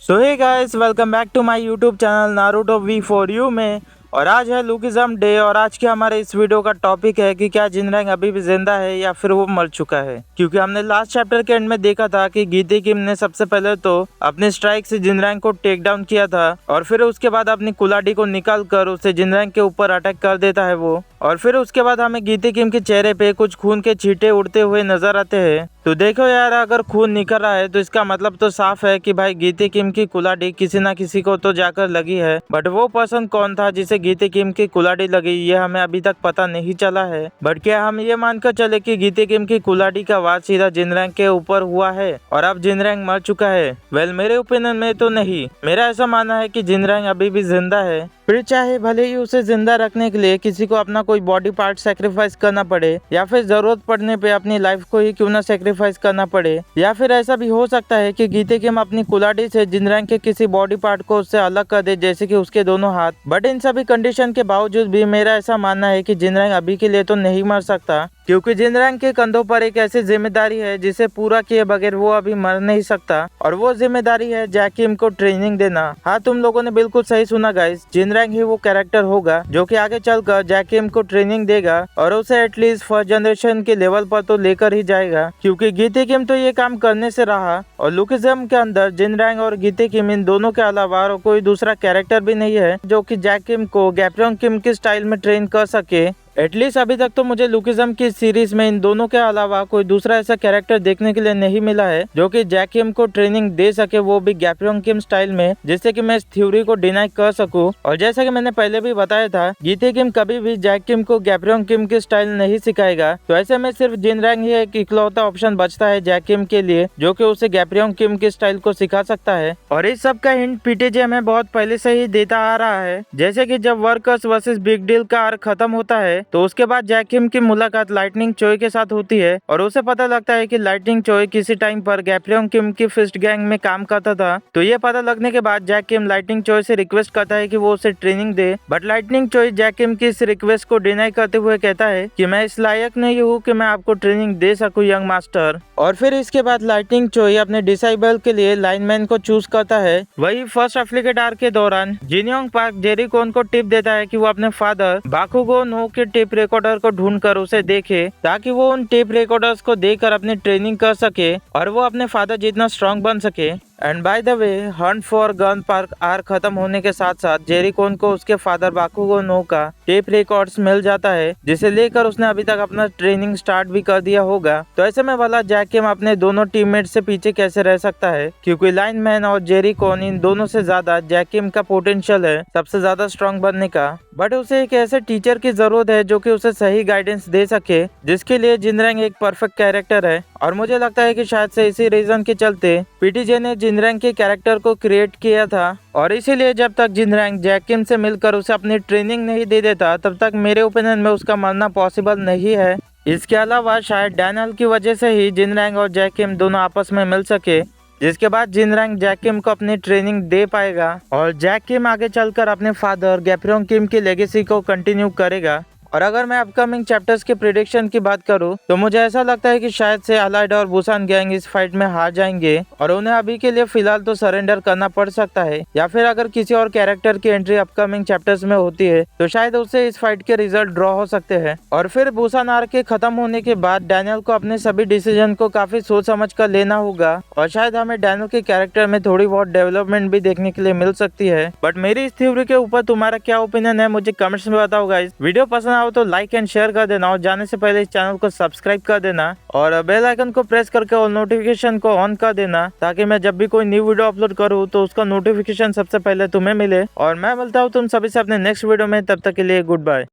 So hey guys, welcome back to my YouTube channel Naruto we for you में। और आज है lookism day और आज के हमारे इस वीडियो का टॉपिक है कि क्या जिनरैंग अभी भी जिंदा है या फिर वो मर चुका है। क्योंकि हमने लास्ट चैप्टर के एंड में देखा था कि गीते किम ने सबसे पहले तो अपने स्ट्राइक से जिनरैंग को टेक डाउन किया था और फिर उसके बाद अपनी कुलाडी को निकाल कर उसे जिनरैंग के ऊपर अटैक कर देता है वो। और फिर उसके बाद हमें गीते किम के चेहरे पे कुछ खून के छींटे उड़ते हुए नजर आते हैं। तो देखो यार, अगर खून निकल रहा है तो इसका मतलब तो साफ है कि भाई गीते किम की कुलाडी किसी ना किसी को तो जाकर लगी है। बट वो पर्सन कौन था जिसे गीते किम की कुलाडी लगी, ये हमें अभी तक पता नहीं चला है। बट क्या हम ये मानकर चले कि गीते किम की कुलाडी का वार सीधा जिनरैंग के ऊपर हुआ है और अब जिनरैंग मर चुका है? वेल, मेरे ओपिनियन में तो नहीं। मेरा ऐसा मानना है कि जिनरैंग अभी भी जिंदा है। फिर चाहे भले ही उसे जिंदा रखने के लिए किसी को अपना कोई बॉडी पार्ट सेक्रीफाइस करना पड़े या फिर जरूरत पड़ने पे अपनी लाइफ को ही क्यों ना सेक्रीफाइस करना पड़े, या फिर ऐसा भी हो सकता है कि गीते किम अपनी कुलाडी से जिनरैंग के किसी बॉडी पार्ट को उससे अलग कर दे, जैसे कि उसके दोनों हाथ। बट इन सभी कंडीशन के बावजूद भी मेरा ऐसा मानना है कि जिनरैंग अभी के लिए तो नहीं मर सकता, क्योंकि जिनरैंग के कंधों पर एक ऐसी जिम्मेदारी है जिसे पूरा किए बगैर वो अभी मर नहीं सकता। और वो जिम्मेदारी है जैक किम को ट्रेनिंग देना। हाँ, तुम लोगों ने बिल्कुल सही सुना गाइस, जिनरैंग ही वो कैरेक्टर होगा जो कि आगे चलकर जैक किम को ट्रेनिंग देगा और उसे एटलीस्ट फर्स्ट जनरेशन के लेवल पर तो लेकर ही जाएगा। क्योंकि गीते किम तो ये काम करने से रहा और लुकिज्म के अंदर जिनरैंग और गीते किम इन दोनों के अलावा और कोई दूसरा कैरेक्टर भी नहीं है जो कि जैक किम को गैप्योंग किम के स्टाइल में ट्रेन कर सके। एटलीस्ट अभी तक तो मुझे लुकिज्म की सीरीज में इन दोनों के अलावा कोई दूसरा ऐसा कैरेक्टर देखने के लिए नहीं मिला है जो कि जैक किम को ट्रेनिंग दे सके, वो भी गैप्योंग किम स्टाइल में, जिससे कि मैं इस थ्योरी को डिनाई कर सकूं। और जैसा कि मैंने पहले भी बताया था, गीते किम कभी भी जैक किम को गैप्योंग किम के स्टाइल नहीं सिखाएगा। तो ऐसे में सिर्फ जिनरैंग ही एक इकलौता ऑप्शन बचता है जैक किम के लिए जो कि उसे गैप्योंग किम के स्टाइल को सिखा सकता है। और इस सब का हिंट पीटीजे हमें बहुत पहले से ही देता आ रहा है। जैसे कि जब वर्कर्स वर्सेस बिग डील का आर्क खत्म होता है तो उसके बाद जैक किम की मुलाकात लाइटनिंग चोई के साथ होती है और उसे पता लगता है कि लाइटनिंग चोई किसी टाइम पर गैप्योंग किम की फिस्ट गैंग में काम करता था। तो ये पता लगने के बाद जैक किम लाइटनिंग चोई से रिक्वेस्ट करता है कि वो उसे ट्रेनिंग दे। But lightning Choi Jack Kim की इस रिक्वेस्ट को डिनाई करते हुए कहता है कि मैं इस लायक नहीं हूँ कि मैं आपको ट्रेनिंग दे सकूँ यंग मास्टर। और फिर इसके बाद लाइटनिंग चोई अपने डिसेबल के लिए लाइनमैन को चूज करता है। वही फर्स्ट एफ्लिकेट आर्क के दौरान जिनयोंग पार्क जेरिकोन को टिप देता है कि वो अपने फादर बाकुगो नो के टेप रिकॉर्डर को ढूंढकर उसे देखे ताकि वो उन टेप रिकॉर्डर्स को देखकर अपनी ट्रेनिंग कर सके और वो अपने फादर जितना स्ट्रांग बन सके। And by the way, Hunt for gun park arc खत्म होने के साथ साथ जेरिकोन को उसके फादर बाकुगो नो का टेप रिकॉर्ड्स मिल जाता है, जिसे लेकर उसने अभी तक अपना ट्रेनिंग स्टार्ट भी कर दिया होगा। तो ऐसे में वाला जैक किम अपने दोनों टीममेट से पीछे कैसे रह सकता है, क्योंकि लाइनमैन और जेरिकोन इन दोनों से ज्यादा जैक किम का पोटेंशियल है सबसे ज्यादा स्ट्रांग बनने का। बट उसे एक ऐसे टीचर की जरूरत है जो कि उसे सही गाइडेंस दे सके, जिसके लिए जिनरैंग एक परफेक्ट कैरेक्टर है। और मुझे लगता है कि शायद से इसी रीजन के चलते पीटीजे ने जिनरैंग के कैरेक्टर को क्रिएट किया था। और इसीलिए जब तक जिनरैंग जैक किम से मिलकर उसे अपनी ट्रेनिंग नहीं दे देता तब तक मेरे ओपिनियन में उसका मरना पॉसिबल नहीं है। इसके अलावा शायद डैनियल की वजह से ही जिनरैंग और जैक किम दोनों आपस में मिल सके, जिसके बाद जिनरैंग जैक किम को अपनी ट्रेनिंग दे पाएगा और जैक किम आगे चलकर अपने फादर गैप्योंग किम की लेगेसी को कंटिन्यू करेगा। और अगर मैं अपकमिंग चैप्टर्स के प्रेडिक्शन की बात करूं तो मुझे ऐसा लगता है कि शायद से अलाइड और बुसान गैंग इस फाइट में हार जाएंगे और उन्हें अभी के लिए फिलहाल तो सरेंडर करना पड़ सकता है। या फिर अगर किसी और कैरेक्टर की एंट्री अपकमिंग चैप्टर्स में होती है तो शायद उससे इस फाइट के रिजल्ट ड्रॉ हो सकते हैं। और फिर बुसान आर्क के खत्म होने के बाद डैनियल को अपने सभी डिसीजन को काफी सोच समझ कर लेना होगा और शायद हमें डैनियल के कैरेक्टर में थोड़ी बहुत डेवलपमेंट भी देखने के लिए मिल सकती है। बट मेरी इस थ्योरी के ऊपर तुम्हारा क्या ओपिनियन है मुझे कमेंट्स में बताओ गाइस। वीडियो पसंद आओ तो लाइक एंड शेयर कर देना और जाने से पहले इस चैनल को सब्सक्राइब कर देना और बेल आइकन को प्रेस करके और नोटिफिकेशन को ऑन कर देना ताकि मैं जब भी कोई न्यू वीडियो अपलोड करूँ तो उसका नोटिफिकेशन सबसे पहले तुम्हें मिले। और मैं मिलता हूँ तुम सभी से अपने नेक्स्ट वीडियो में, तब तक के लिए गुड बाय।